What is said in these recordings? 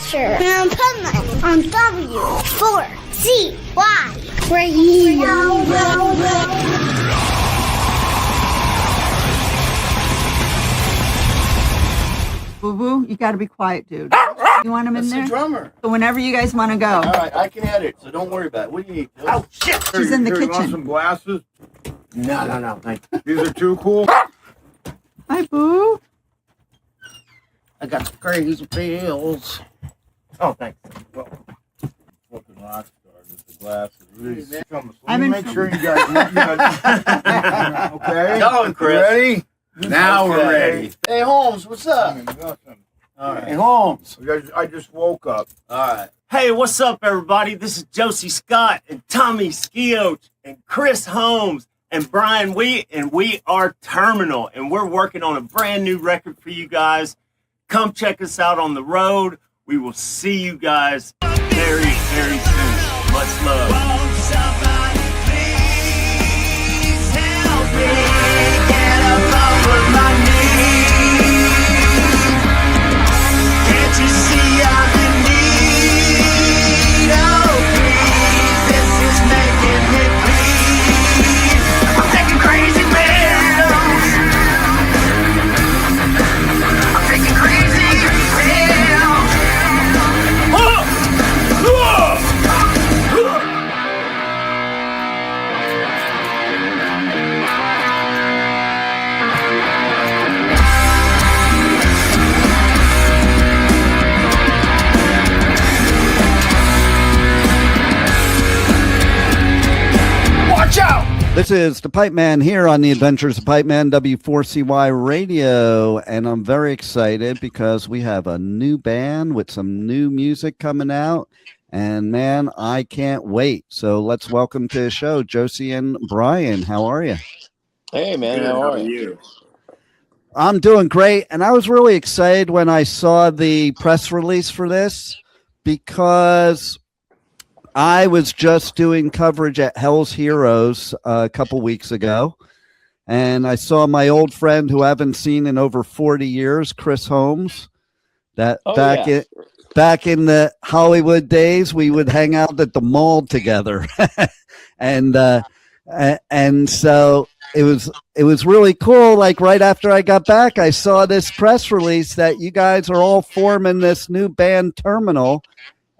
Adventure of Pipeman on W4CY Radio. Boo Boo, you got to be quiet, dude. You want him in there? That's the drummer. So whenever you guys want to go. All right, I can edit, so don't worry about it. What do you need? Oh, shit! She's in the You want kitchen. some glasses? No, thank you. These are too cool. Hi, Boo. I got some crazy pills. Oh, thanks. Well, fucking rock star with the glasses. I'm Let me in make trouble. sure you guys okay? Going, Chris. Ready? Now we're ready. Hey, Holmes, what's up? All right. Hey, Holmes. I just woke up. All right. Hey, what's up, everybody? This is Josey Scott and Tommy Skeoch and Chris Holmes and Brian We are Terminal, and we're working on a brand new record for you guys. Come check us out on the road. We will see you guys very, very soon. Much love. Won't somebody please help me get up over my knees? Can't you see I'm in need? Oh, please, this is making me bleed. I'm taking crazy pills. I'm taking crazy pills. Watch out! This is the Pipeman here on the Adventures of Pipeman, W4CY Radio, and I'm very excited because we have a new band with some new music coming out, and man, I can't wait. So let's welcome to the show, Josey and Brian. How are you? Hey, man, how are you? I'm doing great, and I was really excited when I saw the press release for this because I was just doing coverage at Hell's Heroes a couple weeks ago, and I saw my old friend who I haven't seen in over 40 years, Chris Holmes. Back in the Hollywood days, we would hang out at the mall together, and so it was really cool. Like right after I got back, I saw this press release that you guys are all forming this new band, Terminal,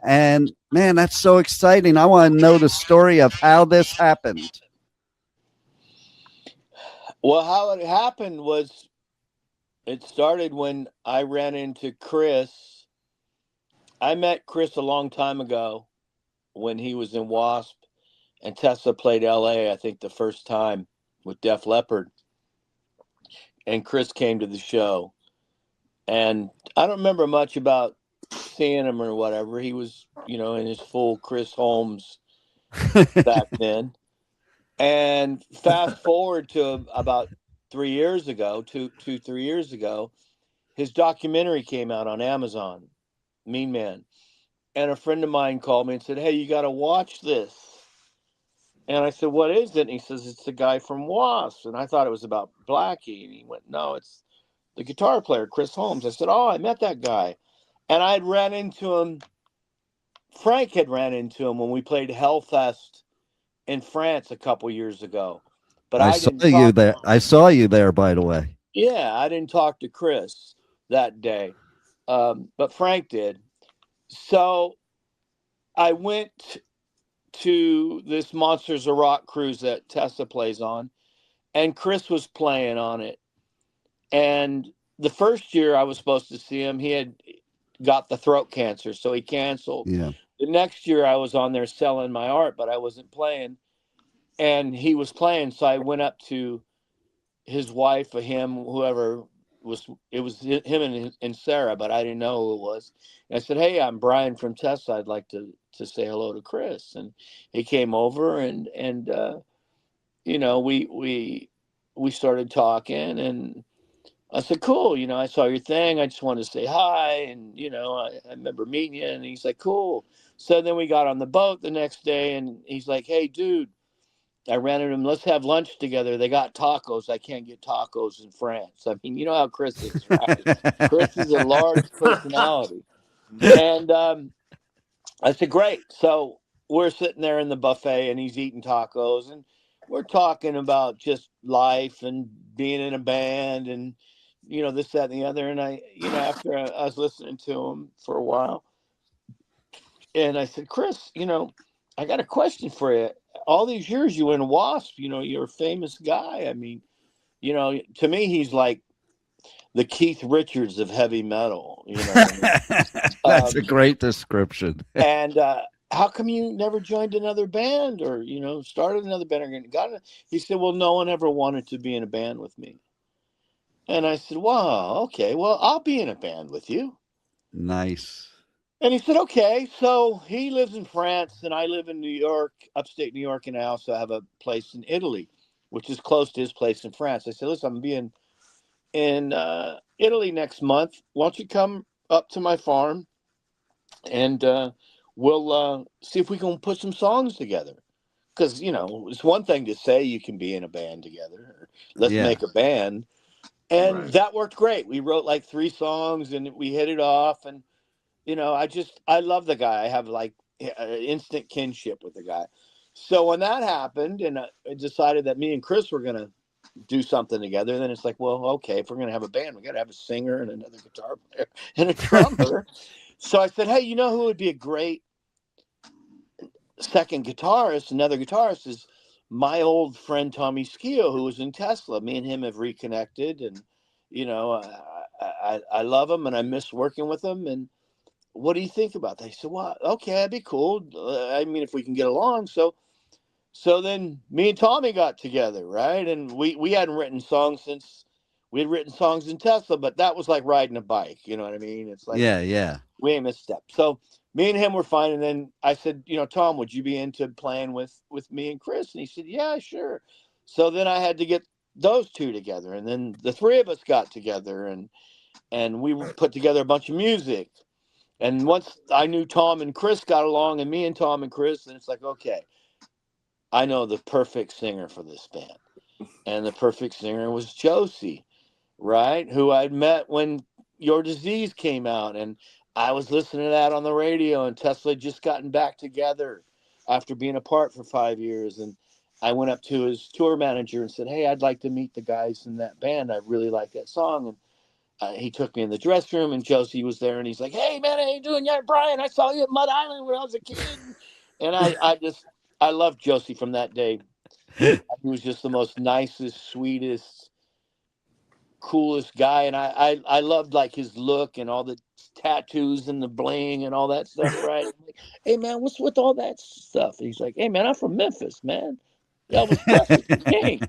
and man, that's so exciting. I want to know the story of how this happened. Well, how it happened was it started when I ran into Chris. I met Chris a long time ago when he was in W.A.S.P. and Tessa played L.A., I think the first time with Def Leppard. And Chris came to the show. And I don't remember much about seeing him or whatever. He was, in his full Chris Holmes back then. And fast forward to about 3 years ago, 3 years ago, his documentary came out on Amazon, Mean Man. And a friend of mine called me and said, hey, you got to watch this. And I said, what is it? And he says, it's the guy from W.A.S.P. And I thought it was about Blackie. And he went, no, it's the guitar player, Chris Holmes. I said, oh, I met that guy. And I'd ran into him. Frank had ran into him when we played Hellfest in France a couple years ago. But I saw you there. I saw you there, by the way. Yeah, I didn't talk to Chris that day, but Frank did. So I went to this Monsters of Rock cruise that Tessa plays on, and Chris was playing on it. And the first year I was supposed to see him, he had got the throat cancer, so he canceled. Yeah. The next year I was on there selling my art, but I wasn't playing. And he was playing, so I went up to his wife or him, whoever it was him and Sarah, but I didn't know who it was. And I said, hey, I'm Brian from Tessa. I'd like to say hello to Chris. And he came over and we started talking, and I said, cool, I saw your thing. I just wanted to say hi. And, I remember meeting you. And he's like, cool. So then we got on the boat the next day, and he's like, hey, dude, I ran into him. Let's have lunch together. They got tacos. I can't get tacos in France. I mean, you know how Chris is, right? Chris is a large personality. And I said, great. So we're sitting there in the buffet and he's eating tacos and we're talking about just life and being in a band and, this, that, and the other. And after I was listening to him for a while and I said, Chris, I got a question for you. All these years you were in W.A.S.P, you're a famous guy. I mean, to me, he's like the Keith Richards of heavy metal. That's a great description. And how come you never joined another band or, started another band or got it? He said, well, no one ever wanted to be in a band with me. And I said, wow, okay, well, I'll be in a band with you. Nice. And he said, okay. So he lives in France and I live in New York, upstate New York. And I also have a place in Italy, which is close to his place in France. I said, listen, I'm going to be in Italy next month. Why don't you come up to my farm and we'll see if we can put some songs together. Because, it's one thing to say you can be in a band together. Or let's make a band. And that worked great. We wrote like 3 songs and we hit it off. And, I love the guy. I have like instant kinship with the guy. So when that happened and I decided that me and Chris were going to do something together, then it's like, well, okay, if we're going to have a band, we got to have a singer and another guitar player and a drummer. So I said, hey, who would be a great second guitarist, another guitarist, is my old friend Tommy Skeoch, who was in Tesla. Me and him have reconnected, and I love him and I miss working with him. And what do you think about that? He said, well, okay, that'd be cool. I mean, if we can get along. So then me and Tommy got together, right? And we hadn't written songs since we had written songs in Tesla, but that was like riding a bike. You know what I mean? It's like, yeah. We ain't missed a step. So me and him were fine. And then I said, Tom, would you be into playing with me and Chris? And he said, yeah, sure. So then I had to get those 2 together. And then the 3 of us got together and we put together a bunch of music. And once I knew Tom and Chris got along and me and Tom and Chris, and it's like, okay, I know the perfect singer for this band. And the perfect singer was Josey, right? Who I'd met when Your Disease came out. And I was listening to that on the radio, and Tesla had just gotten back together after being apart for 5 years. And I went up to his tour manager and said, hey, I'd like to meet the guys in that band. I really like that song. And he took me in the dressing room, and Josey was there, and he's like, hey, man, how you doing? Yeah, Brian, I saw you at Mud Island when I was a kid. And I loved Josey from that day. He was just the most nicest, sweetest, coolest guy. And I loved like his look and all the tattoos and the bling and all that stuff, right? I'm like, hey, man, what's with all that stuff? And he's like, hey, man, I'm from Memphis, man. Elvis Presley, king.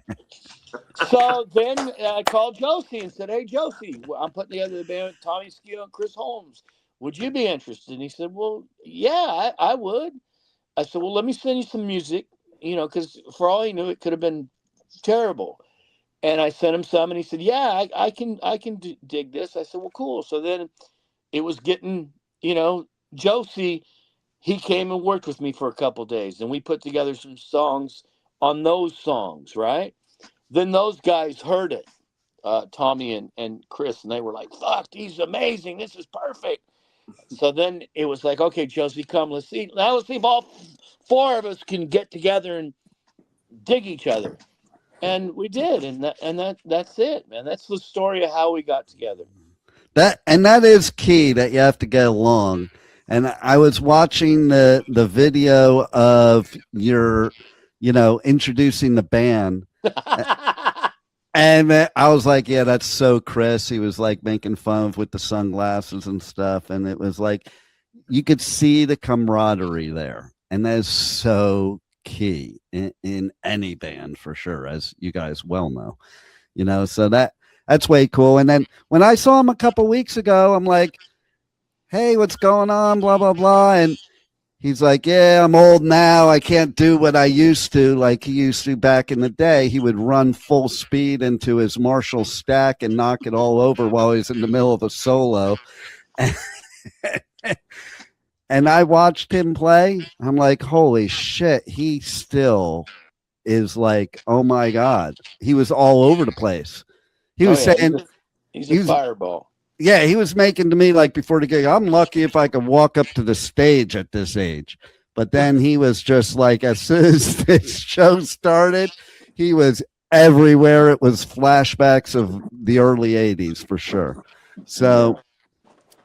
So then I called Josey and said, hey, Josey, I'm putting together the band with Tommy Skeoch and Chris Holmes. Would you be interested? And he said, well, yeah, I would. I said, well, let me send you some music, because for all he knew, it could have been terrible. And I sent him some, and he said, yeah, I can dig this. I said, well, cool. So then it was getting, Josey, he came and worked with me for a couple of days, and we put together some songs on those songs, right? Then those guys heard it, Tommy and Chris, and they were like, fuck, he's amazing. This is perfect. So then it was like, okay, Josey, come, let's see if all 4 of us can get together and dig each other. And we did, and that's it, man. That's the story of how we got together. That is key, that you have to get along. And I was watching the video of your, introducing the band. And I was like, yeah, that's so Chris. He was like making fun of with the sunglasses and stuff. And it was like, you could see the camaraderie there. And that is so key in any band for sure, as you guys well know, so that's way cool. And then when I saw him a couple weeks ago, I'm like, hey, what's going on? Blah, blah, blah. And he's like, yeah, I'm old now. I can't do what I used to, like he used to back in the day. He would run full speed into his Marshall stack and knock it all over while he's in the middle of a solo. And I watched him play. I'm like, holy shit, he still is like, oh my God. He was all over the place. He was saying he's a fireball. Yeah, he was making to me like before the gig, I'm lucky if I could walk up to the stage at this age. But then he was just like, as soon as this show started, he was everywhere. It was flashbacks of the early 80s for sure. So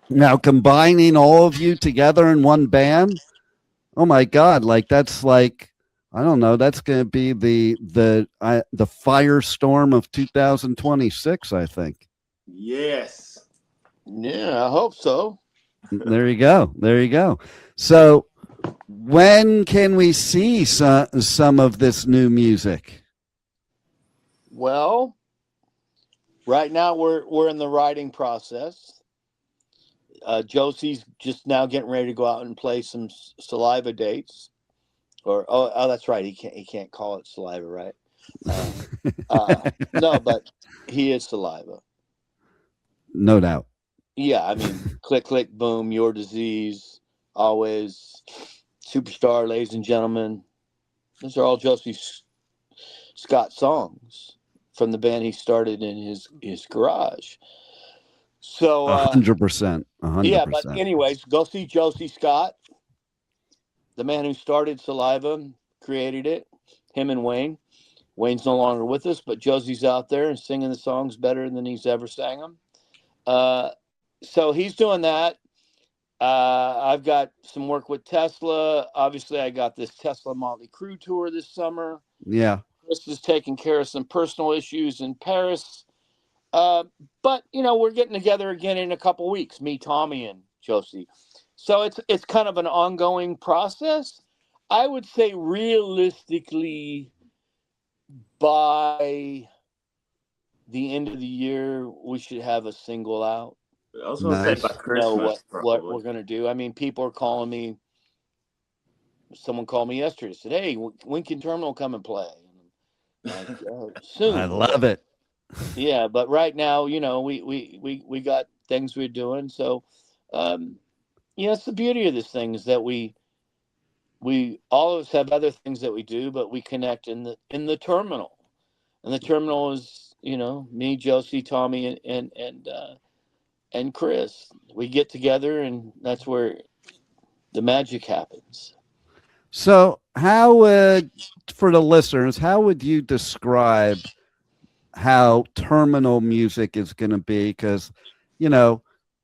now combining all of you together in one band, oh my God, like that's like, I don't know, that's going to be the firestorm of 2026, I think. Yes. Yeah, I hope so. There you go. There you go. So when can we see some of this new music? Well, right now we're in the writing process. Josey's just now getting ready to go out and play some Saliva dates. Or that's right. He can't call it Saliva, right? No, but he is Saliva. No doubt. Yeah, I mean, click, click, boom, your disease, always, superstar, ladies and gentlemen. Those are all Josey Scott songs from the band he started in his garage. So 100%. 100%. yeah, but anyways, go see Josey Scott, the man who started Saliva, created it. Him and Wayne. Wayne's no longer with us, but Josey's out there and singing the songs better than he's ever sang them. So he's doing that. I've got some work with Tesla. Obviously, I got this Tesla Motley Crue tour this summer. Yeah. Chris is taking care of some personal issues in Paris. But, we're getting together again in a couple weeks, me, Tommy, and Josey. So it's kind of an ongoing process. I would say realistically, by the end of the year, we should have a single out. I was going to Nice. say by Christmas. What we're going to do. I mean, people are calling me. Someone called me yesterday. Said, "Hey, when can Terminal come and play?" And soon. I love it. Yeah, but right now, we got things we're doing. So, it's the beauty of this thing is that we all of us have other things that we do, but we connect in the Terminal, and the Terminal is me, Josey, Tommy, and Chris. We get together, and that's where the magic happens. So how would, for the listeners, how would you describe how Terminal music is going to be? Because,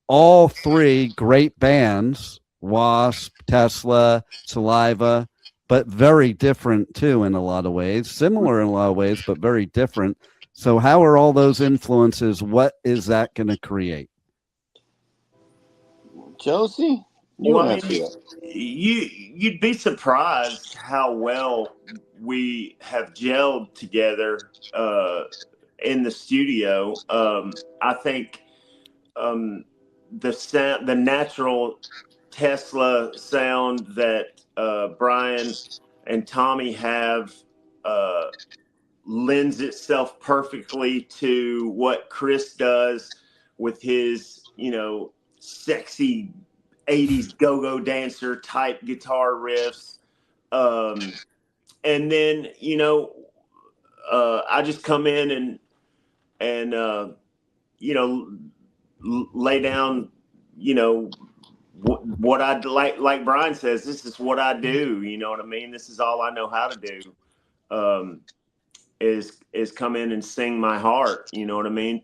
all three great bands, W.A.S.P, Tesla, Saliva, but very different too in a lot of ways, similar in a lot of ways, but very different. So how are all those influences? What is that going to create? Josey? You'd be surprised how well we have gelled together in the studio. I think the natural Tesla sound that Brian and Tommy have lends itself perfectly to what Chris does with his, sexy 80s go-go dancer type guitar riffs. And then, I just come in and lay down, what I like Brian says, this is what I do. You know what I mean? This is all I know how to do, is come in and sing my heart. You know what I mean?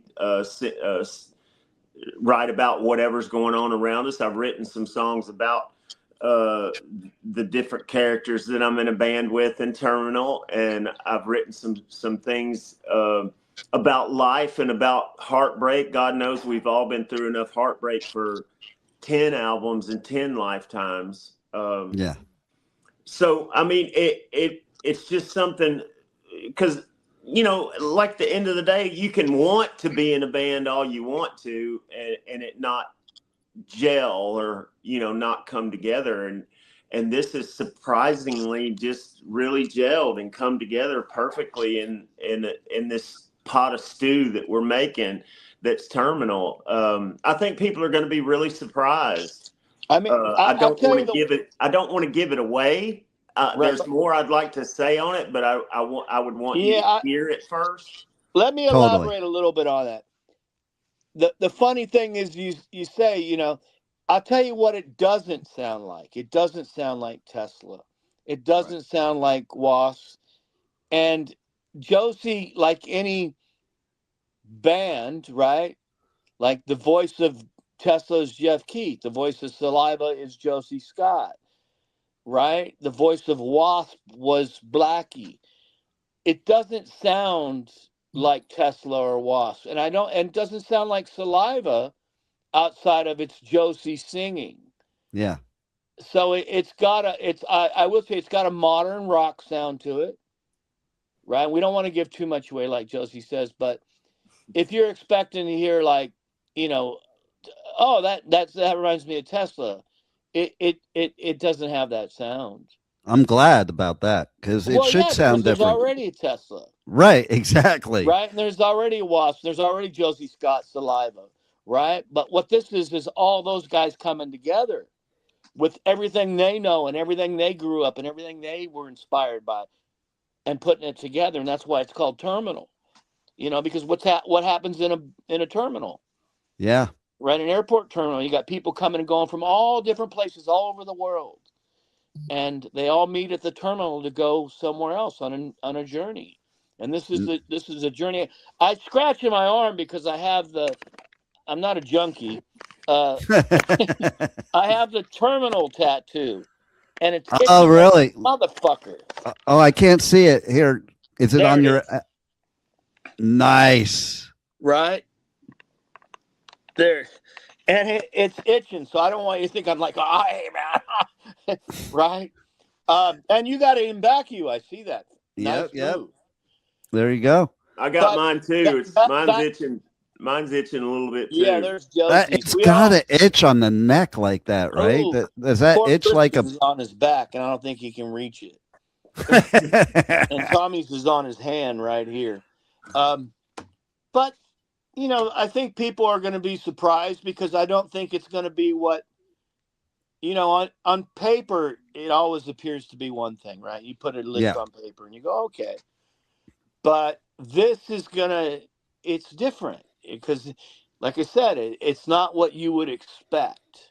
Write about whatever's going on around us. I've written some songs about the different characters that I'm in a band with in Terminal, and I've written some things about life and about heartbreak. God knows we've all been through enough heartbreak for 10 albums and 10 lifetimes. Yeah. So I mean, it's just something, because like the end of the day, you can want to be in a band all you want to, and it not gel or not come together, and this is surprisingly just really gelled and come together perfectly in this pot of stew that we're making that's Terminal. I think people are going to be really surprised. I mean, I don't want to give it away. Right. There's more I'd like to say on it, but I would want you to hear it first. Let me elaborate a little bit on that. the funny thing is you say, you know, I'll tell you what it doesn't sound like. It doesn't sound like Tesla. It doesn't sound like W.A.S.P. And Josey, like any band, right? Like the voice of Tesla is Jeff Keith. The voice of Saliva is Josey Scott, right? The voice of W.A.S.P. was Blackie. It doesn't sound like Tesla or W.A.S.P. And it doesn't sound like Saliva outside of its Josey singing. Yeah. So I will say it's got a modern rock sound to it, right? We don't want to give too much away, like Josey says, but if you're expecting to hear like, you know, oh, that reminds me of Tesla, it doesn't have that sound. I'm glad about that because it should sound there's different. already a Tesla. Right, exactly. Right, and there's already a W.A.S.P. There's already Josey Scott, Saliva, right? But what this is all those guys coming together with everything they know and everything they grew up and everything they were inspired by and putting it together. And that's why it's called Terminal, you know, because what happens in a terminal? Yeah. Right, an airport terminal. You got people coming and going from all different places all over the world. And they all meet at the terminal to go somewhere else on a journey. And this is a journey. I scratch in my arm because I'm not a junkie. I have the terminal tattoo, and it's oh really, motherfucker. Oh, I can't see it here. Is it there on it your? Is. Nice. Right there, and it's itching. So I don't want you to think I'm like, oh, hey man, right? And you got it in back of you. I see that. Nice move. There you go. I got mine too. Mine's itching. Mine's itching a little bit too. Yeah, there's Josey. It's got an itch on the neck like that, right? Ooh, Does that itch like a on his back, and I don't think he can reach it. And Tommy's is on his hand right here. But you know, I think people are going to be surprised because I don't think it's going to be what, you know, on paper it always appears to be one thing, right? You put a list on paper and you go, okay. But this is it's different because, like I said, it's not what you would expect.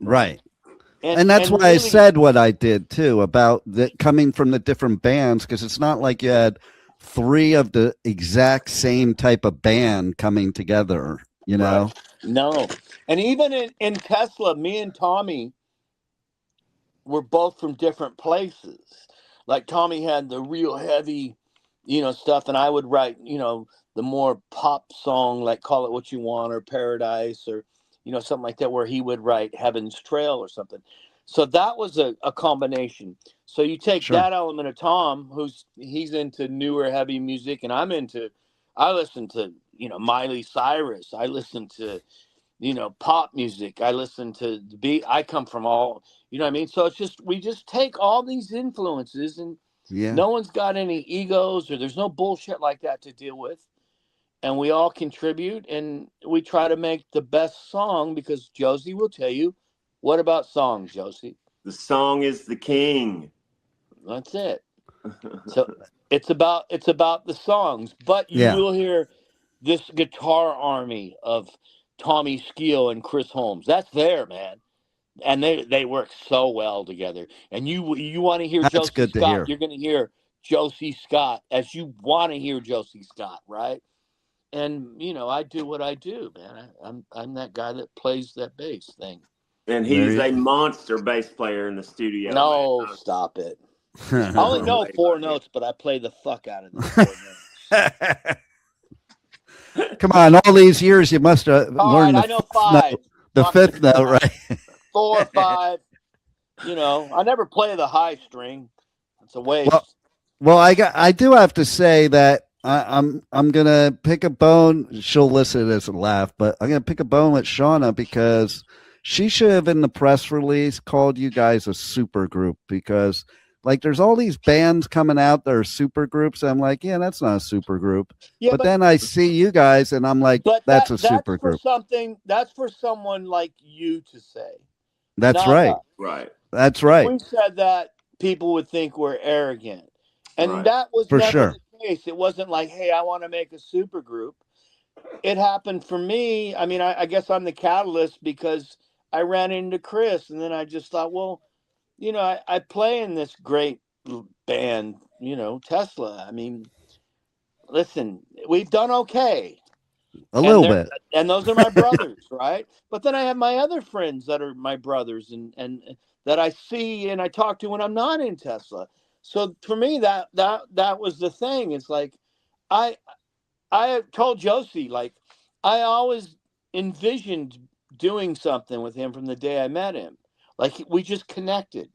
Right. And that's why I said what I did too about coming from the different bands, because it's not like you had 3 of the exact same type of band coming together, you know? Right. No. And even in Tesla, me and Tommy were both from different places. Like Tommy had the real heavy, you know, stuff, and I would write, you know, the more pop song, like Call It What You Want or Paradise or, you know, something like that, where he would write Heaven's Trail or something. So that was a combination. So you take that element of Tom, he's into newer heavy music, and I listen to, you know, Miley Cyrus. I listen to, you know, pop music. I listen to the beat. I come from all, you know what I mean? So we just take all these influences, and no one's got any egos or there's no bullshit like that to deal with. And we all contribute, and we try to make the best song, because Josey will tell you, what about songs, Josey? The song is the king. That's it. So it's about the songs, but you will hear this guitar army of Tommy Skeoch and Chris Holmes. That's there, man. And they work so well together. And you want to hear Josey Scott, you're going to hear Josey Scott as you want to hear Josey Scott, right? And, you know, I do what I do, man. I'm that guy that plays that bass thing. And he's a monster bass player in the studio. No, stop it. I only know 4 notes, but I play the fuck out of them 4 notes. Come on, all these years you must have learned I know 5. The 5th note, right? 4, 5. You know, I never play the high string. It's a waste. Well, I do have to say that I'm gonna pick a bone. She'll listen as a laugh, but I'm gonna pick a bone with Shauna because she should have in the press release called you guys a super group, because like there's all these bands coming out that are super groups. I'm like, yeah, that's not a super group. Yeah, but then I see you guys and I'm like, that's a super group. That's for someone like you to say. That's right. Right. That's right. If we said that, people would think we're arrogant. And that was for never sure the case. It wasn't like, hey, I want to make a super group. it happened for me. I mean, I guess I'm the catalyst because I ran into Chris, and then I just thought, well, I play in this great band, Tesla. I mean, listen, we've done okay. A And little they're bit. and those are my brothers, right? But then I have my other friends that are my brothers and that I see and I talk to when I'm not in Tesla. So for me that was the thing. It's like I I told Josie, like, I always envisioned doing something with him from the day I met him. Like, we just connected.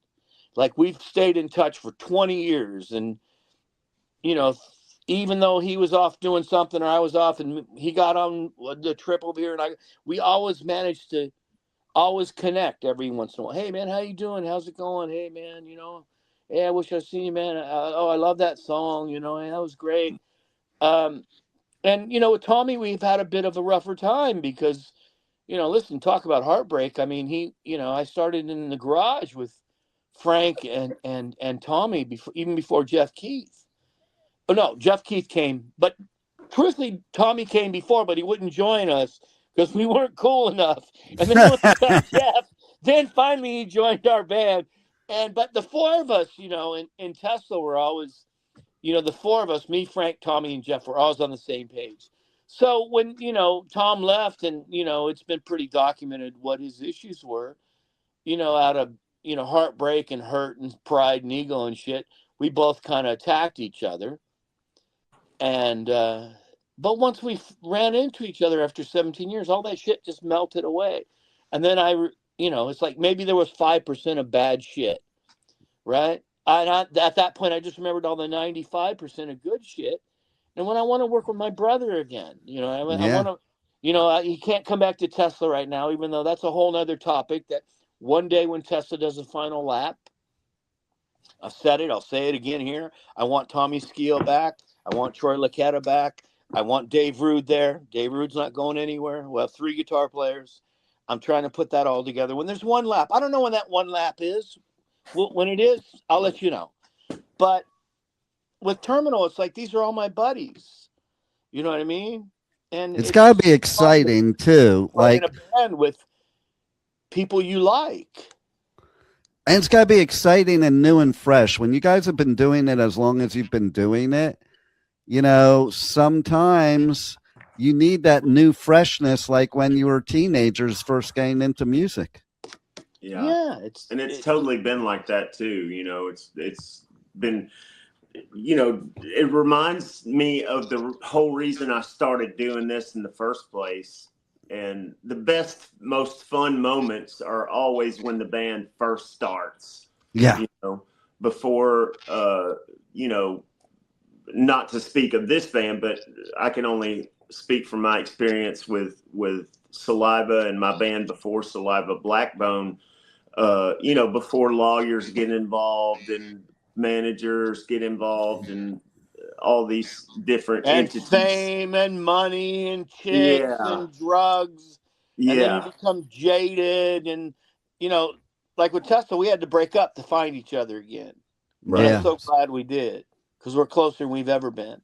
Like, we've stayed in touch for 20 years. And, you know, even though he was off doing something or I was off and he got on the trip over here, and we always managed to always connect every once in a while. Hey, man, how you doing? How's it going? Hey, man, hey, I wish I'd seen you, man. I love that song. Hey, that was great. And with Tommy, we've had a bit of a rougher time because, listen, talk about heartbreak. I mean, I started in the garage with Frank and Tommy even before Jeff Keith. Oh no, Jeff Keith came, but truthfully, Tommy came before, but he wouldn't join us because we weren't cool enough. And then once we got Jeff, then finally he joined our band. But the four of us, in Tesla were always, the four of us, me, Frank, Tommy, and Jeff, were always on the same page. So when, Tom left and, it's been pretty documented what his issues were, out of, heartbreak and hurt and pride and ego and shit, we both kind of attacked each other. And, but once we ran into each other after 17 years, all that shit just melted away. And then it's like maybe there was 5% of bad shit, right? At that point, I just remembered all the 95% of good shit. And when I want to work with my brother again, I want to, he can't come back to Tesla right now, even though that's a whole nother topic that one day when Tesla does a final lap, I've said it, I'll say it again here. I want Tommy Skeoch back. I want Troy Luccketta back. I want Dave Rude there. Dave Rude's not going anywhere. We'll have 3 guitar players. I'm trying to put that all together. When there's one lap, I don't know when that one lap is. When it is, I'll let you know. But with Terminal, it's like these are all my buddies. You know what I mean? And It's got to be exciting too. Like in a band with people you like. And it's got to be exciting and new and fresh. When you guys have been doing it as long as you've been doing it, sometimes you need that new freshness, like when you were teenagers first getting into music. Yeah, it's totally been like that too. It's been, it reminds me of the whole reason I started doing this in the first place. And the best, most fun moments are always when the band first starts. Yeah. Before, not to speak of this band, but I can only speak from my experience with Saliva and my band before Saliva, Blackbone. Before lawyers get involved and managers get involved and all these different entities. Fame and money and chicks and drugs. And then you become jaded. And, like with Tesla, we had to break up to find each other again. Right. I'm so glad we did because we're closer than we've ever been.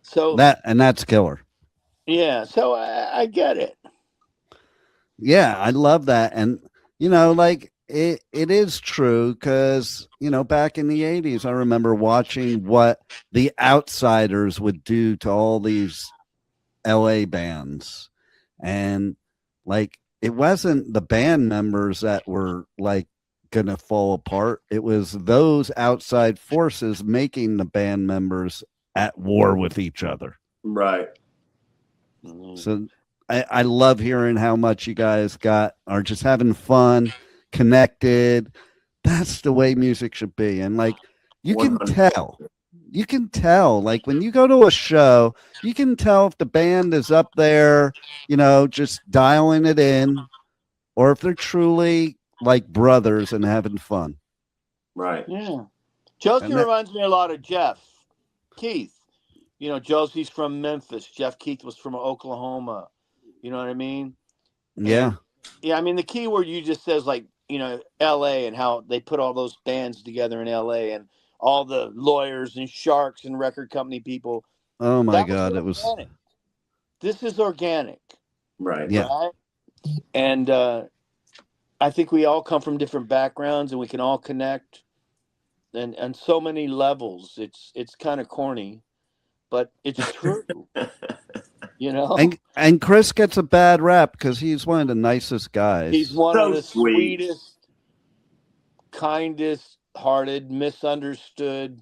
So that's killer. Yeah. So I get it. Yeah, I love that. And, like it is true because, back in the 80s, I remember watching what the Outsiders would do to all these LA bands. And like, it wasn't the band members that were like going to fall apart. It was those outside forces making the band members at war with each other. Right. So I love hearing how much you guys are just having fun, connected. That's the way music should be. And like, you can tell, like when you go to a show, you can tell if the band is up there, just dialing it in, or if they're truly like brothers and having fun. Right. Yeah. Josie reminds me a lot of Jeff Keith. Josie's from Memphis. Jeff Keith was from Oklahoma. You know what I mean? Yeah. Yeah. I mean, the key word you just says like, LA and how they put all those bands together in LA and all the lawyers and sharks and record company people. Oh my God. this is organic, Right. Yeah. right? And I think we all come from different backgrounds, and we can all connect, and on so many levels. It's kind of corny, but it's true. You know, And Chris gets a bad rap because he's one of the nicest guys. he's one So of the sweet. sweetest, kindest hearted, misunderstood.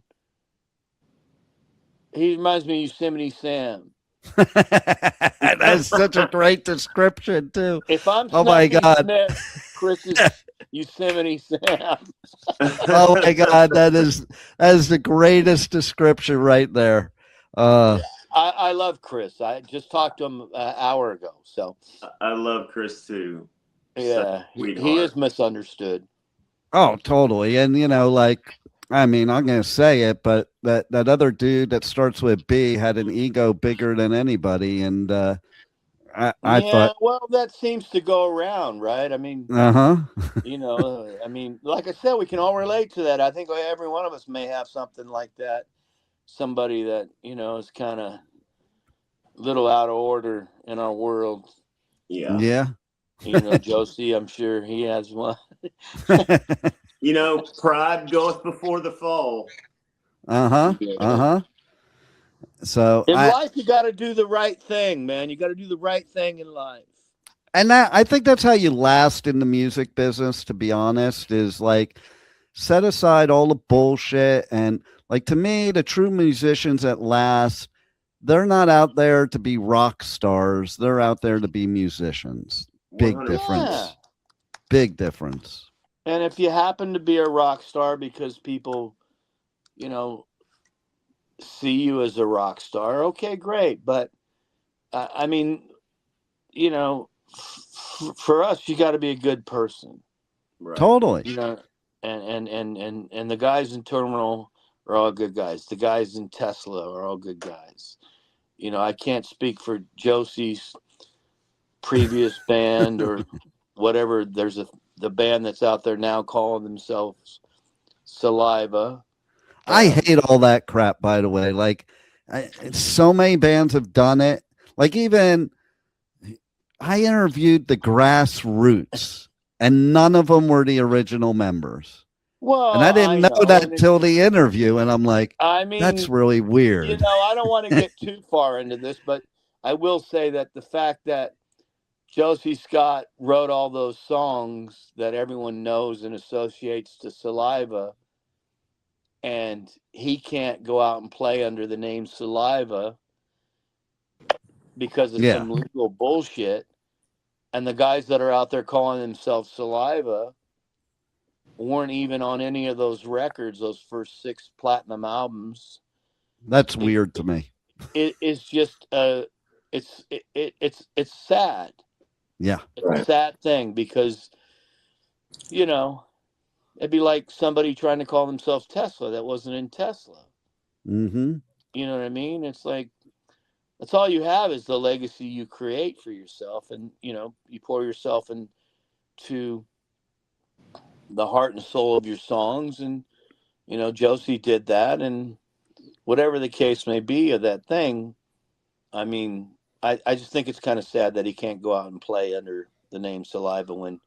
He reminds me of Yosemite Sam. That's such a great description too. If I'm Oh my Snipey God. Smith, Chris is Yosemite Sam. Oh my God, that is the greatest description right there. I love Chris. I just talked to him an hour ago. So I love Chris too. yeah, he Sweetheart. is misunderstood. Oh, totally. And like, I mean, I'm gonna say it, but that other dude that starts with B had an ego bigger than anybody, and I thought, well, that seems to go around, right? I mean, you know, I mean, like I said, we can all relate to that. I think every one of us may have something like that. Somebody that, you know, is kind of a little out of order in our world. Yeah. You know, Josey, I'm sure he has one. You know, pride goeth before the fall. So In life, you got to do the right thing, man. You got to do the right thing in life. And I think that's how you last in the music business, to be honest, is like set aside all the bullshit. And like, to me, the true musicians that last, they're not out there to be rock stars. They're out there to be musicians. Big 100%. difference. Yeah. Big difference. And if you happen to be a rock star because people, you know, see you as a rock star, okay, great. But I mean, you know, for us, you got to be a good person. Right. Totally. You know, and the guys in Terminal are all good guys. The guys in Tesla are all good guys. You know, I can't speak for Josey's previous band or whatever. There's the band that's out there now calling themselves Saliva. I hate all that crap, by the way. Like, so many bands have done it. Like, even I interviewed the Grassroots, and none of them were the original members. Well, And I didn't know that till the interview, and I'm like, I mean, that's really weird. You know, I don't want to get too far into this, but I will say that the fact that Josey Scott wrote all those songs that everyone knows and associates to Saliva, and he can't go out and play under the name Saliva because of some legal bullshit, and the guys that are out there calling themselves Saliva weren't even on any of those records, those first 6 platinum albums. That's weird to me. It is just it's sad. Yeah. It's a sad thing because, you know, it'd be like somebody trying to call themselves Tesla that wasn't in Tesla. Mm-hmm. You know what I mean? It's like, that's all you have is the legacy you create for yourself. And, you know, you pour yourself into the heart and soul of your songs. And, you know, Josey did that. And whatever the case may be of that thing, I mean, I just think it's kind of sad that he can't go out and play under the name Saliva when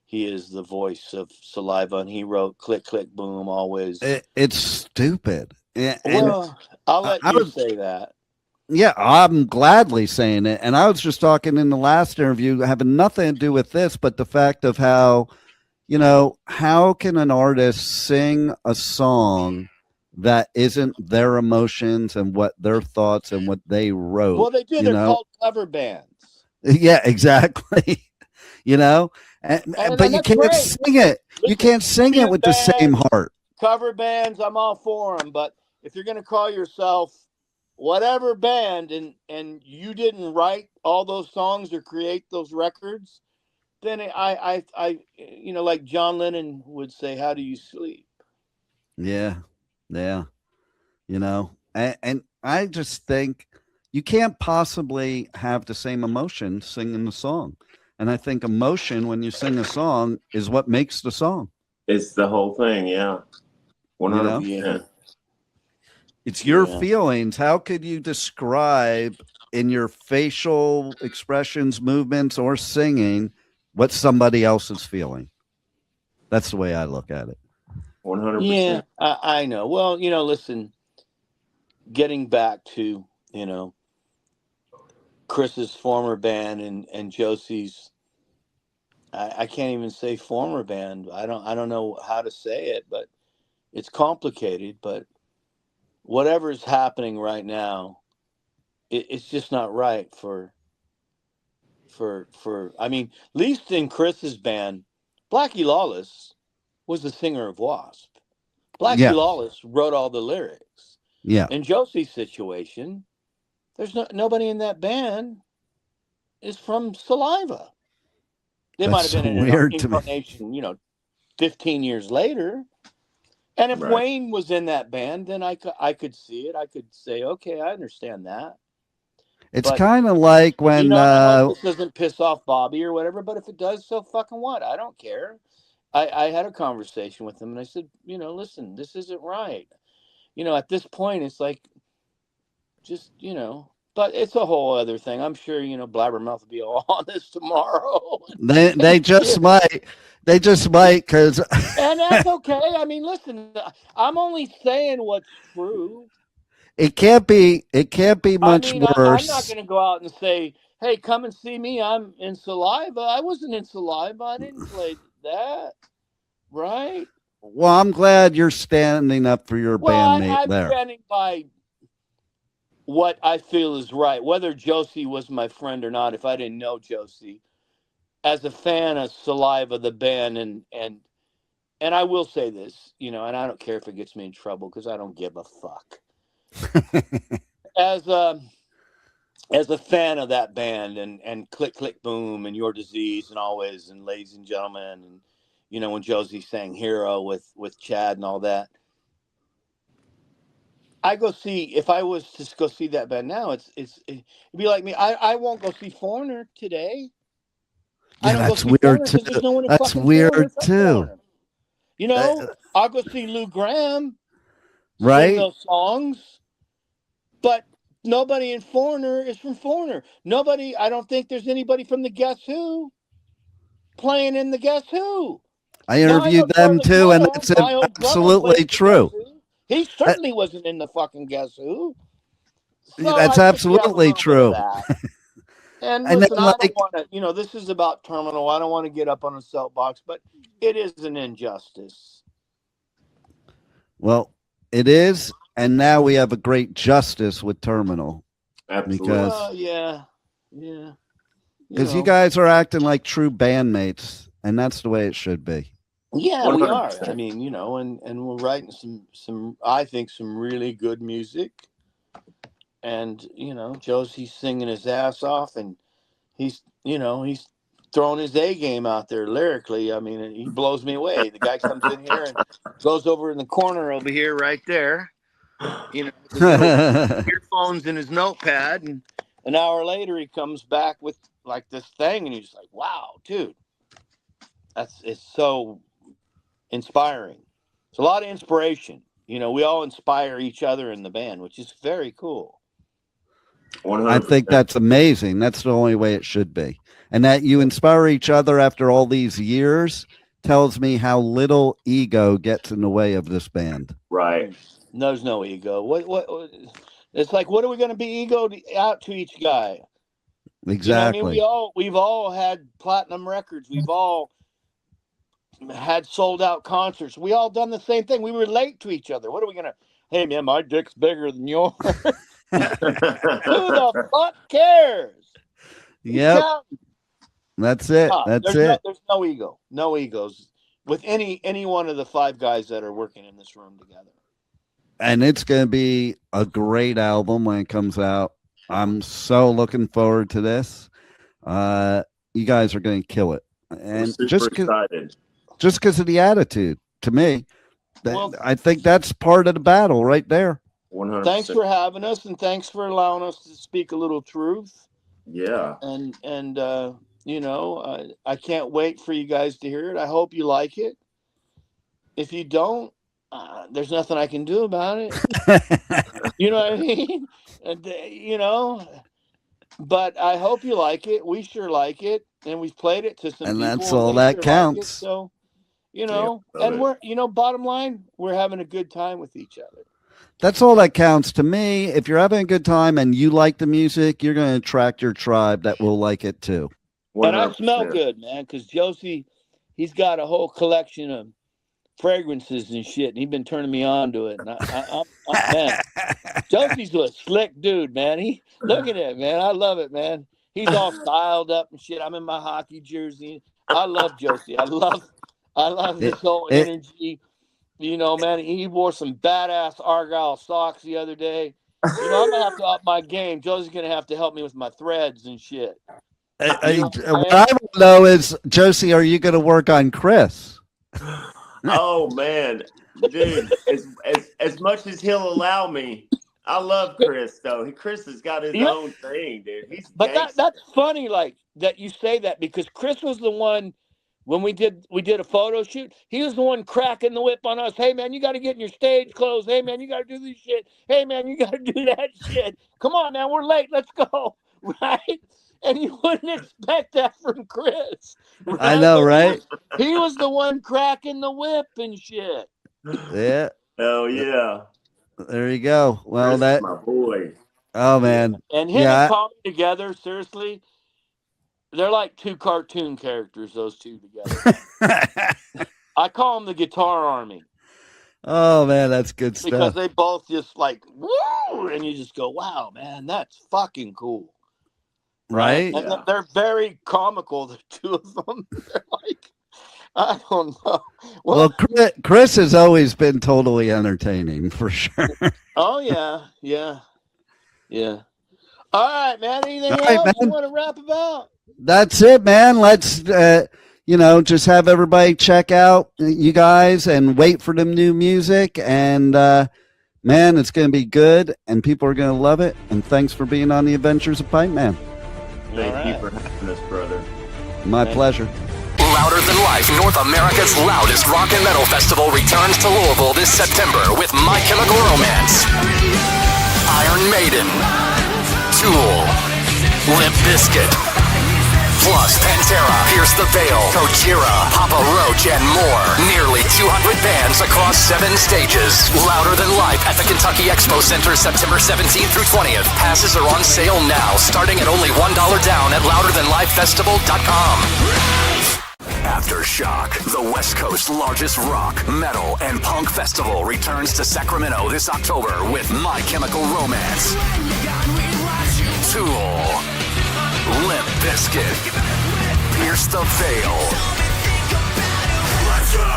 he is the voice of Saliva, and he wrote Click, Click, Boom, always. It's stupid. Well, I'll let you say that. Yeah, I'm gladly saying it. And I was just talking in the last interview, having nothing to do with this, but the fact of how, you know, how can an artist sing a song that isn't their emotions and what their thoughts and what they wrote? Well, they do. They're called cover bands. Yeah, exactly. You know, but you can't sing it. You can't sing it with the same heart. Cover bands, I'm all for them. But if you're going to call yourself whatever band and you didn't write all those songs or create those records, then I you know, like John Lennon would say, how do you sleep? Yeah. Yeah. You know, and I just think you can't possibly have the same emotion singing the song. And I think emotion, when you sing a song, is what makes the song. It's the whole thing. Yeah. 100%. It's your feelings. How could you describe in your facial expressions, movements, or singing what somebody else is feeling. That's the way I look at it. 100%. Yeah, I know. Well, listen, getting back to, Chris's former band and Josey's, I can't even say former band. I don't know how to say it, but it's complicated. But whatever's happening right now, it's just not right for I mean, at least in Chris's band, Blackie Lawless was the singer of W.A.S.P. Blackie Yeah. Lawless wrote all the lyrics. Yeah. In Josey's situation, there's nobody in that band is from Saliva. They might have That's been in an weird to me. incarnation, 15 years later. And if Right. Wayne was in that band, then I could see it. I could say, okay, I understand that. It's But, kind of like when I hope this doesn't piss off Bobby or whatever, but if it does, so fucking what? I don't care. I had a conversation with him and I said, listen, this isn't right. At this point, it's like, just, but it's a whole other thing. I'm sure, Blabbermouth will be all on this tomorrow. they just might. They just might, because And that's okay. I mean, listen, I'm only saying what's true. it can't be much I'm worse. not going to go out and say, hey, come and see me. I'm in Saliva. I wasn't in Saliva. I didn't play that. Right? Well, I'm glad you're standing up for your bandmate I'm there. standing by what I feel is right. Whether Josey was my friend or not, if I didn't know Josey, as a fan of Saliva, the band, and I will say this, and I don't care if it gets me in trouble because I don't give a fuck. As a fan of that band and Click Click Boom and Your Disease and Always and Ladies and Gentlemen and when Josey sang Hero with Chad and all that, if I was to go see that band now, it'd be like me. I won't go see Foreigner today. Yeah, that's weird too. There's no one in That's fucking weird Foreigner from too. Foreigner. I'll go see Lou Graham sing Right? those songs, but nobody in Foreigner is from Foreigner. Nobody. I don't think there's anybody from the Guess Who playing in the Guess Who. I interviewed them too, and it's absolutely true. He certainly wasn't in the fucking Guess Who. So That's absolutely true. And And listen, then, I don't want to, this is about Terminal. I don't want to get up on a soapbox, but it is an injustice. Well, it is, and now we have a great justice with Terminal. Absolutely. Because yeah. Because you guys are acting like true bandmates, and that's the way it should be. Yeah, we 100%. are. I mean, and we're writing some I think some really good music. And, Josey's singing his ass off, and he's throwing his A game out there lyrically. I mean, he blows me away. The guy comes in here and goes over in the corner over here right there, with his earphones and his notepad, and an hour later he comes back with like this thing, and he's like, wow, dude, it's so inspiring. It's a lot of inspiration. We all inspire each other in the band, which is very cool. 100%. I think that's amazing. That's the only way it should be. And that you inspire each other after all these years tells me how little ego gets in the way of this band. Right. There's no ego. What it's like, what are we going to be egoed out to each guy? Exactly. We've all had platinum records. We've all had sold out concerts. We all done the same thing. We relate to each other. What are we going to, hey man, my dick's bigger than yours. Who the fuck cares? Yep. That's it. That's it. There's no ego. No egos with any one of the five guys that are working in this room together. And it's going to be a great album when it comes out. I'm so looking forward to this. You guys are going to kill it. And just because of the attitude, to me, I think that's part of the battle right there. 100%. Thanks for having us, and thanks for allowing us to speak a little truth. Yeah. And I can't wait for you guys to hear it. I hope you like it. If you don't, there's nothing I can do about it. You know what I mean? And, But I hope you like it. We sure like it, and we've played it to some And people. that's all They that sure counts. Like it, so, you Yeah, know, love and it. we're, you know, bottom line, we're having a good time with each other. That's all that counts to me. If you're having a good time and you like the music, you're going to attract your tribe that will like it too. And I smell 100%. good, man, because Josey, he's got a whole collection of fragrances and shit, and he's been turning me on to it. And I'm man, Josey's a slick dude, man. He look at it, man. I love it, man. He's all styled up and shit. I'm in my hockey jersey. I love Josey. I love his whole energy. You know, man, he wore some badass Argyle socks the other day. You know, I'm gonna have to up my game. Josey's gonna have to help me with my threads and shit. What I want to know is, Josey, are you going to work on Chris? Oh man, dude! As much as he'll allow me, I love Chris though. Chris has got his own thing, dude. He's but that's funny, like that you say that, because Chris was the one when we did a photo shoot. He was the one cracking the whip on us. Hey man, you got to get in your stage clothes. Hey man, you got to do this shit. Hey man, you got to do that shit. Come on, man, we're late. Let's go, right? And you wouldn't expect that from Chris. Right? I know, right? He was the one cracking the whip and shit. Yeah. Oh yeah. There you go. Well, Chris is my boy. Oh man. And him and Tommy together, seriously, they're like two cartoon characters. Those two together. I call them the Guitar Army. Oh man, that's good stuff. Because they both just like woo, and you just go, wow, man, that's fucking cool. Right? And they're very comical, the two of them. They're like, I don't know. Well, Chris has always been totally entertaining, for sure. Oh, yeah. All right, man. Anything else you want to rap about? That's it, man. Let's, just have everybody check out you guys and wait for them new music. And, man, it's going to be good, and people are going to love it. And thanks for being on the Adventures of Pipeman. Thank you for having us, brother. My pleasure. Louder Than Life, North America's loudest rock and metal festival, returns to Louisville this September with My Chemical Romance, Iron Maiden, Tool, Limp Bizkit, plus Pantera, Pierce the Veil, Gojira, Papa Roach, and more. Nearly 200 bands across 7 stages. Louder Than Life at the Kentucky Expo Center, September 17th through 20th. Passes are on sale now, starting at only $1 down at louderthanlifefestival.com. Aftershock, the West Coast's largest rock, metal, and punk festival, returns to Sacramento this October with My Chemical Romance, Tool, Limp Bizkit, Pierce the Veil,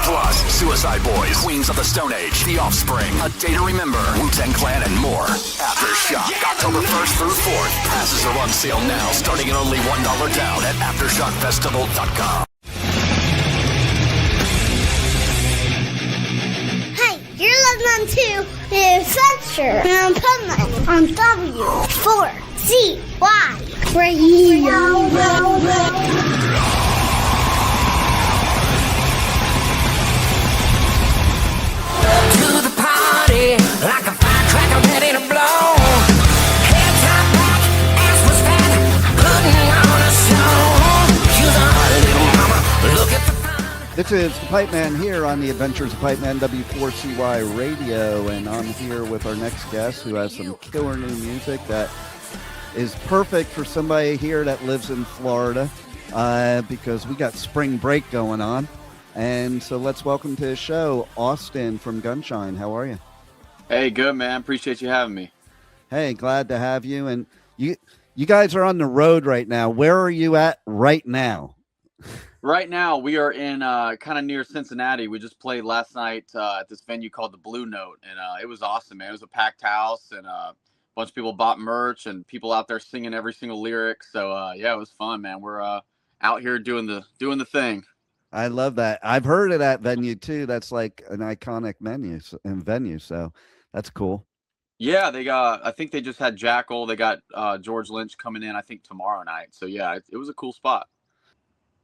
plus Suicide Boys, Queens of the Stone Age, The Offspring, A Day to Remember, Wu-Tang Clan, and more. Aftershock, October 1st through 4th. Passes are on sale now, starting at only $1 down at aftershockfestival.com. Hi, you're listening to The Adventures of Pipeman on W.A.S.P Radio. To the party, like a firecracker ready to blow. Head top back, ass was fat, putting on a show. You're the little mama, look at the fun. This is the Pipeman here on the Adventures of Pipeman, W4CY Radio, and I'm here with our next guest who has some killer new music that is perfect for somebody here that lives in Florida, because we got spring break going on. And so let's welcome to the show Austin from Gunshine. How are you? Hey, good, man. Appreciate you having me. Hey, glad to have you. And you guys are on the road right now. Where are you at right now? Right now, we are in kind of near Cincinnati. We just played last night at this venue called the Blue Note, and it was awesome, man. It was a packed house, and a bunch of people bought merch, and people out there singing every single lyric. So yeah, it was fun, man. We're out here doing the thing. I love that. I've heard of that venue too. That's like an iconic venue. So that's cool. Yeah, I think they just had Jackal. They got George Lynch coming in, I think, tomorrow night. So yeah, it was a cool spot.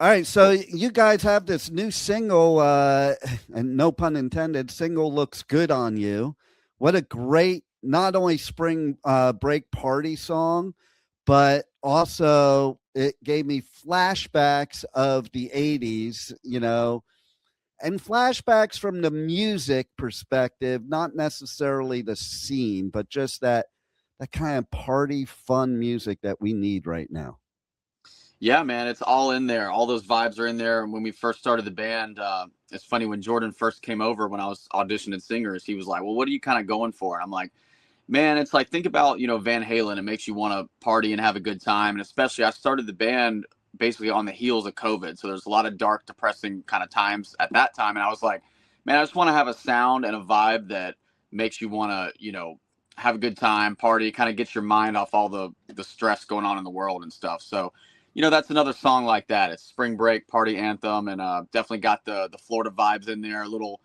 All right, so you guys have this new single, and no pun intended, single looks good on you. What a great, not only spring break party song, but also it gave me flashbacks of the 80s, and flashbacks from the music perspective, not necessarily the scene, but just that kind of party fun music that we need right now. Yeah, man, it's all in there. All those vibes are in there. And when we first started the band, it's funny, when Jordan first came over, when I was auditioning singers, he was like, well, what are you kind of going for? And I'm like, man, it's like, think about, Van Halen. It makes you want to party and have a good time. And especially, I started the band basically on the heels of COVID. So there's a lot of dark, depressing kind of times at that time. And I was like, man, I just want to have a sound and a vibe that makes you want to, have a good time, party, kind of get your mind off all the stress going on in the world and stuff. So, that's another song like that. It's spring break party anthem, and definitely got the Florida vibes in there. A little,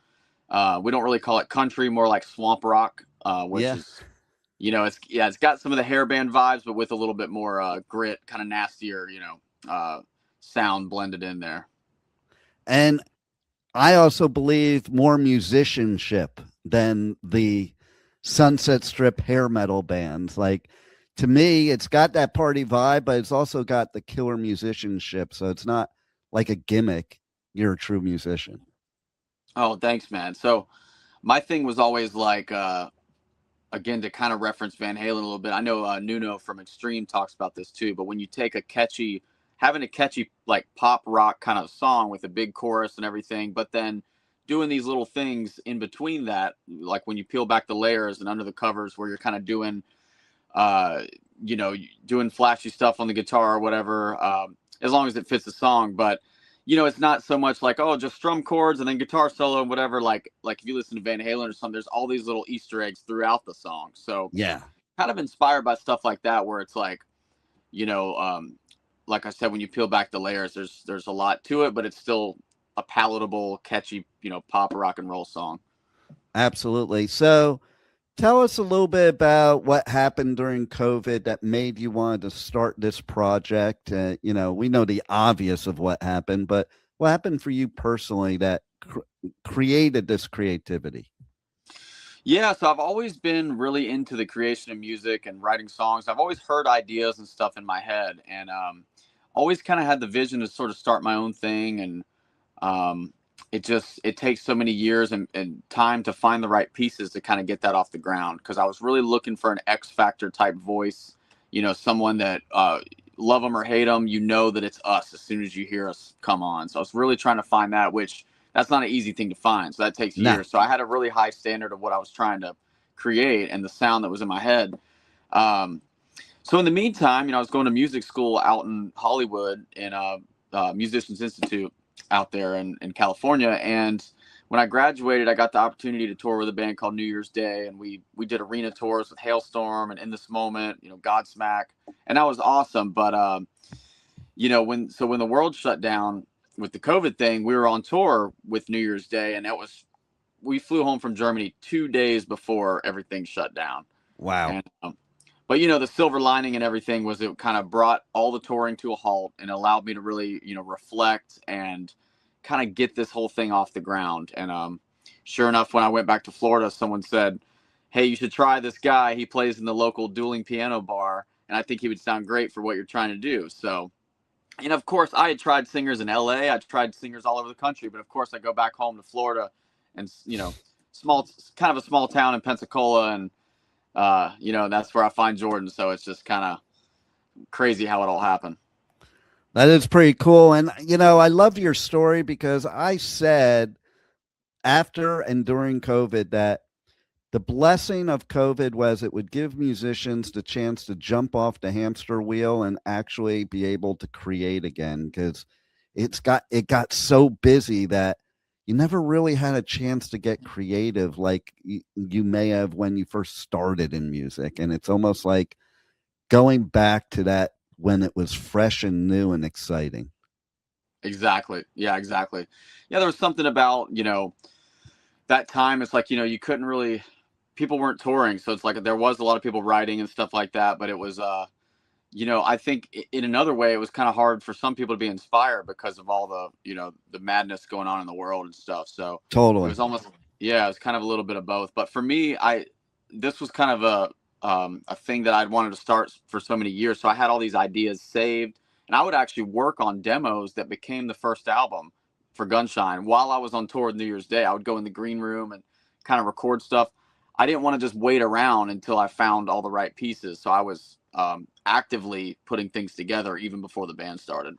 we don't really call it country, more like swamp rock, which is, it's got some of the hairband vibes, but with a little bit more grit, kind of nastier, sound blended in there. And I also believe more musicianship than the Sunset Strip hair metal bands. Like, to me, it's got that party vibe, but it's also got the killer musicianship. So it's not like a gimmick. You're a true musician. Oh, thanks, man. So my thing was always like, again, to kind of reference Van Halen a little bit. I know Nuno from Extreme talks about this too, but when you take having a catchy like pop rock kind of song with a big chorus and everything, but then doing these little things in between that, like when you peel back the layers and under the covers where you're kind of doing, doing flashy stuff on the guitar or whatever, as long as it fits the song. But, it's not so much like, oh, just strum chords and then guitar solo and whatever. Like if you listen to Van Halen or something, there's all these little Easter eggs throughout the song. So yeah, kind of inspired by stuff like that, where it's like, like I said, when you peel back the layers, there's a lot to it, but it's still a palatable, catchy, pop rock and roll song. Absolutely. So tell us a little bit about what happened during COVID that made you want to start this project. We know the obvious of what happened, but what happened for you personally that created this creativity? Yeah, so I've always been really into the creation of music and writing songs. I've always heard ideas and stuff in my head, and always kind of had the vision to sort of start my own thing. And it takes so many years and time to find the right pieces to kind of get that off the ground. Cause I was really looking for an X Factor type voice, someone that, love them or hate them, that it's us as soon as you hear us come on. So I was really trying to find that, which that's not an easy thing to find. So that takes years. So I had a really high standard of what I was trying to create and the sound that was in my head. So in the meantime, I was going to music school out in Hollywood in Musicians Institute out there in California. And when I graduated, I got the opportunity to tour with a band called New Year's Day. And we did arena tours with Hailstorm and In This Moment, Godsmack. And that was awesome. But, when the world shut down with the COVID thing, we were on tour with New Year's Day. And we flew home from Germany 2 days before everything shut down. Wow. And, but, the silver lining and everything was it kind of brought all the touring to a halt and allowed me to really, reflect and kind of get this whole thing off the ground. And sure enough, when I went back to Florida, someone said, hey, you should try this guy. He plays in the local dueling piano bar, and I think he would sound great for what you're trying to do. So, and of course, I had tried singers in LA. I tried singers all over the country. But, of course, I go back home to Florida and, kind of a small town in Pensacola, and that's where I find Jordan. So it's just kind of crazy how it all happened. That is pretty cool. And, I love your story because I said after and during COVID that the blessing of COVID was it would give musicians the chance to jump off the hamster wheel and actually be able to create again, because it got so busy that you never really had a chance to get creative like you may have when you first started in music. And it's almost like going back to that when it was fresh and new and exciting. Exactly. Yeah, exactly. Yeah, there was something about, that time. It's like, you couldn't really, people weren't touring. So it's like there was a lot of people writing and stuff like that. But it was, I think in another way, it was kind of hard for some people to be inspired because of all the, the madness going on in the world and stuff. So totally. It was almost, it was kind of a little bit of both. But for me, this was kind of a thing that I'd wanted to start for so many years. So I had all these ideas saved, and I would actually work on demos that became the first album for Gunshine while I was on tour with New Year's Day. I would go in the green room and kind of record stuff. I didn't want to just wait around until I found all the right pieces. So I was actively putting things together even before the band started.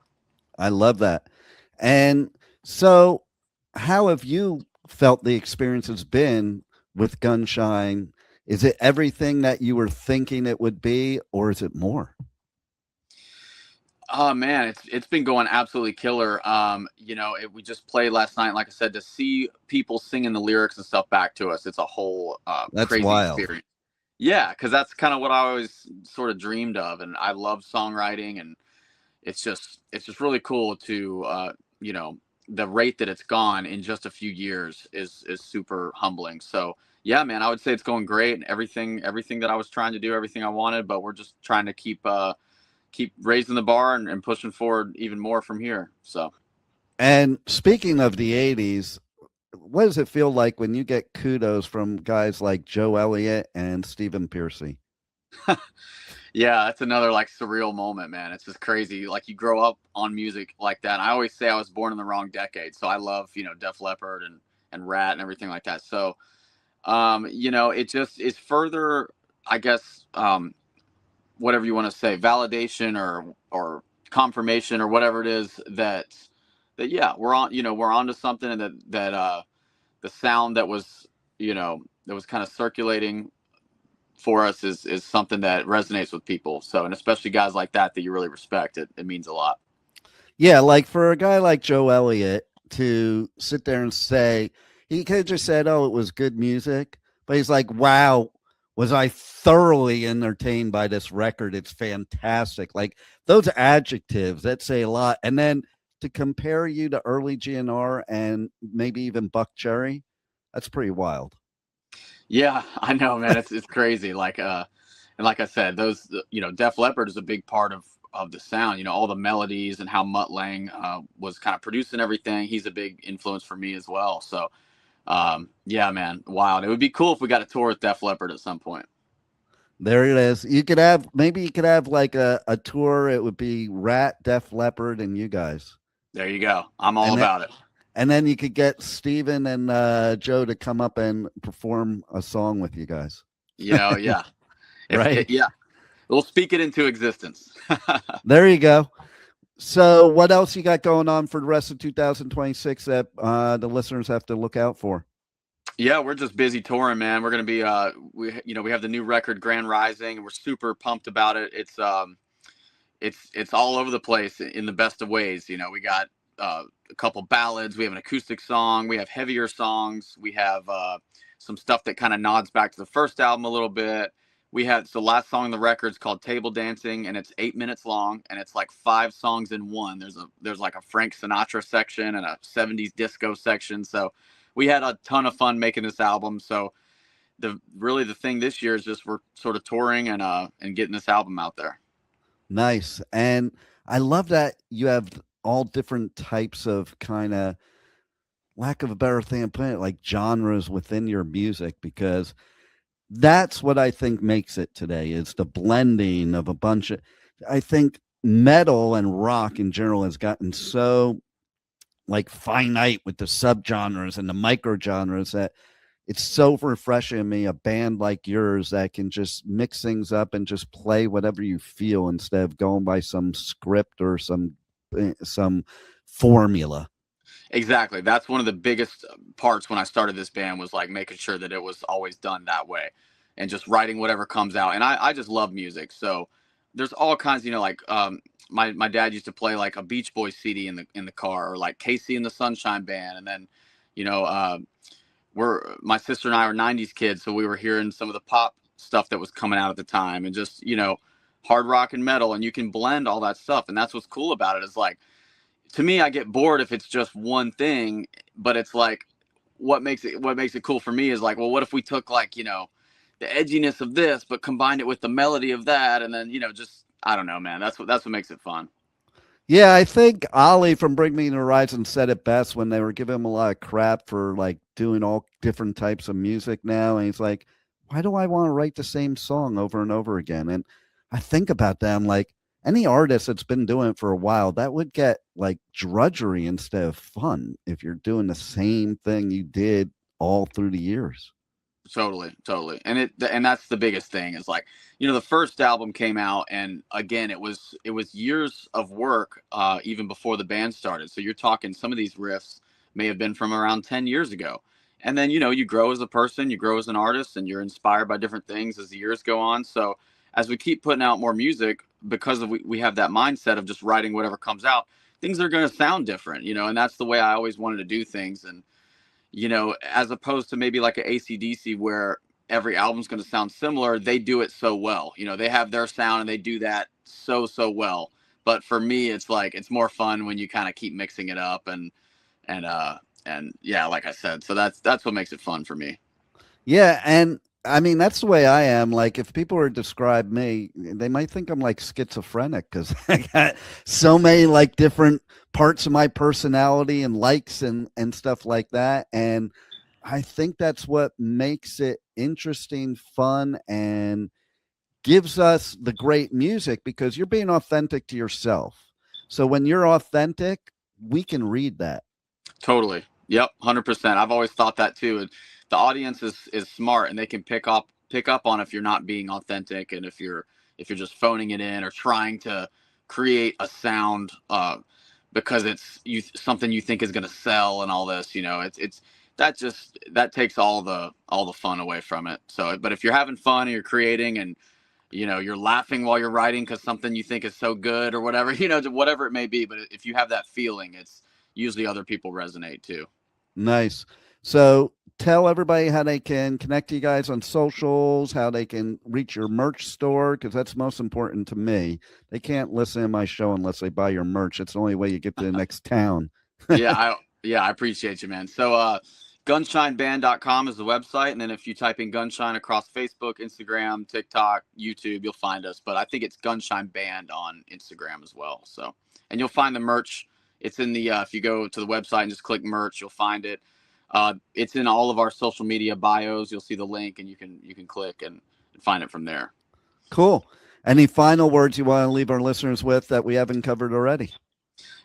I love that. And so how have you felt the experience has been with Gunshine? Is it everything that you were thinking it would be, or is it more? Oh man, it's been going absolutely killer. We just played last night. Like I said, to see people singing the lyrics and stuff back to us, it's a whole That's crazy wild. experience. Yeah, because that's kind of what I always sort of dreamed of, and I love songwriting, and it's just really cool to the rate that it's gone in just a few years is super humbling. So yeah, man, I would say it's going great, and everything that I was trying to do, everything I wanted, but we're just trying to keep raising the bar and pushing forward even more from here. So, and speaking of the 80s, what does it feel like when you get kudos from guys like Joe Elliott and Stephen Pearcy? Yeah, that's another like surreal moment, man. It's just crazy. Like you grow up on music like that. And I always say I was born in the wrong decade. So I love, Def Leppard and Rat and everything like that. So, it just is further, I guess, whatever you want to say, validation or confirmation or whatever it is that yeah, we're onto something, and that the sound that was kind of circulating for us is something that resonates with people. So, and especially guys like that you really respect, it means a lot. Yeah, like for a guy like Joe Elliott to sit there and say, he could have just said, oh, it was good music, but he's like, wow, was I thoroughly entertained by this record? It's fantastic. Like those adjectives that say a lot. And then to compare you to early GNR and maybe even Buck Cherry, that's pretty wild. Yeah, I know, man. It's crazy. Like, and like I said, those, Def Leppard is a big part of the sound, all the melodies and how Mutt Lange was kind of producing everything. He's a big influence for me as well. So, yeah, man, wild. It would be cool if we got a tour with Def Leppard at some point. There it is. You could have like a tour. It would be Rat, Def Leppard, and you guys. There you go. I'm all about it. And then you could get Steven and Joe to come up and perform a song with you guys. Yeah. Right? Yeah. We'll speak it into existence. There you go. So what else you got going on for the rest of 2026 that the listeners have to look out for? Yeah, we're just busy touring, man. We're going to be, we have the new record Grand Rising, and we're super pumped about it. It's all over the place in the best of ways. We got a couple ballads, we have an acoustic song, we have heavier songs, we have some stuff that kind of nods back to the first album a little bit. The last song on the record is called Table Dancing, and it's 8 minutes long, and it's like 5 songs in one. There's like a Frank Sinatra section and a 70s disco section. So we had a ton of fun making this album. So the thing this year is just we're sort of touring and getting this album out there. Nice. And I love that you have all different types of kind of, lack of a better thing to put it, like genres within your music, because that's what I think makes it today, is the blending of a bunch of, I think metal and rock in general has gotten so like finite with the subgenres and the micro genres that it's so refreshing to me, a band like yours that can just mix things up and just play whatever you feel instead of going by some script or some formula. Exactly. That's one of the biggest parts when I started this band, was like making sure that it was always done that way and just writing whatever comes out. And I just love music. So there's all kinds, my dad used to play like a Beach Boys CD in the car, or like Casey and the Sunshine Band. And then, my sister and I are 90s kids. So we were hearing some of the pop stuff that was coming out at the time, and just, hard rock and metal, and you can blend all that stuff. And that's what's cool about it, is like, to me, I get bored if it's just one thing, but it's like, what makes it cool for me is like, well, what if we took like, the edginess of this, but combined it with the melody of that. And then, just, I don't know, man, that's what makes it fun. Yeah, I think Ollie from Bring Me the Horizon said it best when they were giving him a lot of crap for like doing all different types of music now. And he's like, why do I want to write the same song over and over again? And I think about that. I'm like, any artist that's been doing it for a while, that would get like drudgery instead of fun if you're doing the same thing you did all through the years. Totally. And that's the biggest thing is like, the first album came out, and again, it was years of work, even before the band started. So you're talking, some of these riffs may have been from around 10 years ago. And then, you grow as a person, you grow as an artist, and you're inspired by different things as the years go on. So as we keep putting out more music, because we have that mindset of just writing whatever comes out, things are going to sound different, and that's the way I always wanted to do things. And, as opposed to maybe like an AC/DC where every album's going to sound similar, they do it so well. They have their sound and they do that so well. But for me, it's like, it's more fun when you kind of keep mixing it up and yeah, like I said, so that's what makes it fun for me. Yeah. And I mean, that's the way I am. Like, if people were to describe me, they might think I'm like schizophrenic because I got so many like different parts of my personality and likes and stuff like that. And I think that's what makes it interesting, fun, and gives us the great music, because you're being authentic to yourself. So when you're authentic, we can read that. Totally. Yep. 100%. I've always thought that too. And the audience is smart, and they can pick up on if you're not being authentic, and if you're just phoning it in or trying to create a sound because it's something you think is going to sell and all this. It's that takes all the fun away from it. So, but if you're having fun and you're creating, and you're laughing while you're writing because something you think is so good or whatever, whatever it may be, but if you have that feeling, it's usually other people resonate too. Nice. So tell everybody how they can connect to you guys on socials, how they can reach your merch store, because that's most important to me. They can't listen to my show unless they buy your merch. It's the only way you get to the next town. I appreciate you, man. So gunshineband.com is the website, and then if you type in Gunshine across Facebook, Instagram, TikTok, YouTube, you'll find us. But I think it's Gunshine Band on Instagram as well. So, and you'll find the merch. It's in the if you go to the website and just click merch, you'll find it. It's in all of our social media bios. You'll see the link, and you can click and find it from there. Cool. Any final words you want to leave our listeners with that we haven't covered already?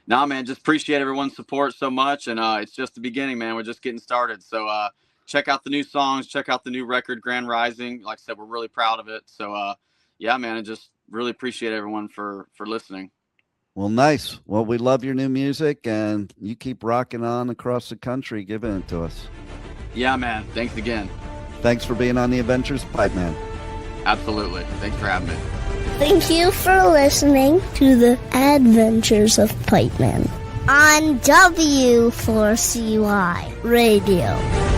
Nah, man, just appreciate everyone's support so much. And it's just the beginning, man. We're just getting started. So check out the new songs, check out the new record, Grand Rising. Like I said, we're really proud of it. So yeah, man, I just really appreciate everyone for listening. Well, nice. Well, we love your new music, and you keep rocking on across the country, giving it to us. Yeah, man. Thanks again. Thanks for being on the Adventures of Pipeman. Absolutely. Thanks for having me. Thank you for listening to the Adventures of Pipeman on W4CY Radio.